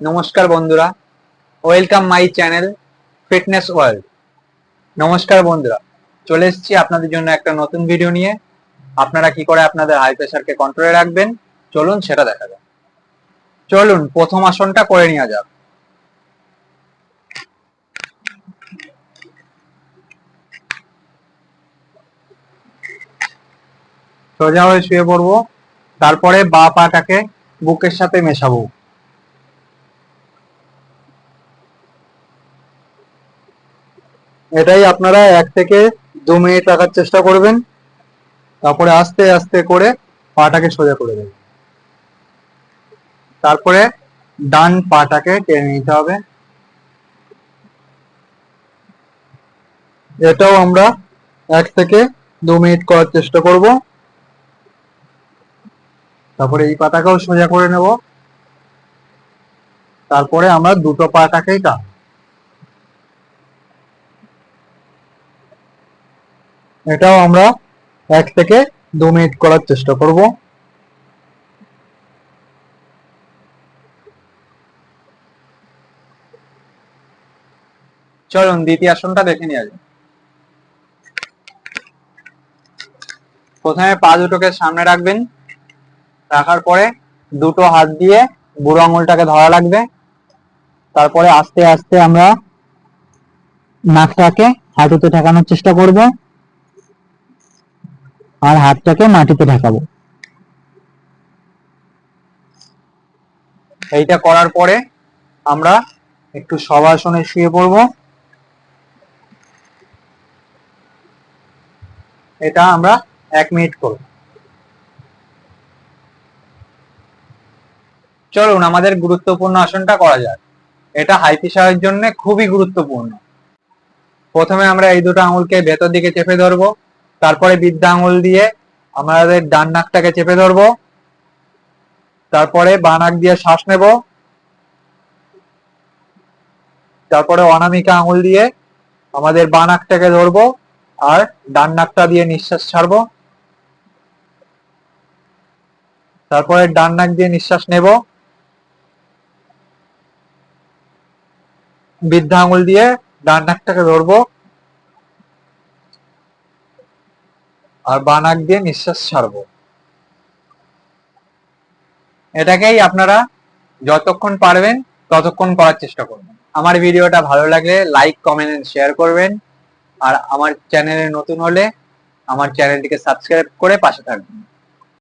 নমস্কার বন্ধুরা, welcome my channel fitness world. নমস্কার বন্ধুরা, চলে এসেছি আপনাদের জন্য একটা নতুন ভিডিও নিয়ে। আপনারা কি করে আপনাদের হাই প্রেশারকে কন্ট্রোলে রাখবেন, চলুন সেটা দেখা যাক। চলুন প্রথম আসনটা করে নেওয়া যাক। সোজা হয়ে শুয়ে পড়বো, তারপরে বাঁ পাটাকে বুকের সাথে মেশাবো। এটাই আপনারা 1 থেকে 2 মিনিট রাখার চেষ্টা করবেন। তারপরে আস্তে আস্তে করে পাটাকে সোজা করে দেবেন। তারপরে ডান পাটাকে টেনে নিতে হবে। এটাও আমরা 1 থেকে 2 মিনিট করার চেষ্টা করব। তারপরে এই পাটাকেও সোজা করে নেব। তারপরে আমরা দুটো পাটাকেই টানব। এটাও আমরা 1 থেকে 2 মিনিট করার চেষ্টা করব। চলুন দ্বিতীয় আসনটা দেখে নেওয়া যাক। প্রথমে পা দুটোকে সামনে রাখবেন, রাখার পরে দুটো হাত দিয়ে বুড়ো আঙুলটাকে ধরা লাগবে। তারপরে আস্তে আস্তে আমরা নাকটাকে হাঁটুতে ঠেকানোর চেষ্টা করব আর হাতটাকে মাটিতে ঠেকাবো। এইটা করার পরে আমরা একটু শবাসনে শুয়ে পড়বো। এটা আমরা 1 মিনিট করব। চলুন আমাদের গুরুত্বপূর্ণ আসনটা করা যাক। এটা হাই প্রেশারের জন্য খুবই গুরুত্বপূর্ণ। প্রথমে আমরা এই দুটো আঙুলকে ভেতর দিকে চেপে ধরবো, তারপরে বৃদ্ধা আঙুল দিয়ে আমাদের ডান নাকটাকে চেপে ধরবো, তারপরে বাঁ নাক দিয়ে শ্বাস নেব, তারপরে অনামিকা আঙুল দিয়ে আমাদের বাঁ নাকটাকে ধরবো আর ডান নাকটা দিয়ে নিঃশ্বাস ছাড়বো। তারপরে ডান নাক দিয়ে নিঃশ্বাস নেব, বৃদ্ধা আঙুল দিয়ে ডান নাকটাকে ধরবো আর বাঁ নাক দিয়ে নিঃশ্বাস ছাড়বো। এটাকেই আপনারা যতক্ষণ পারবেন ততক্ষণ করার চেষ্টা করবেন। আমার ভিডিওটা ভালো লাগলে লাইক, কমেন্ট এন্ড শেয়ার করবেন। আর আমার চ্যানেলে নতুন হলে আমার চ্যানেলটিকে সাবস্ক্রাইব করে পাশে থাকবেন।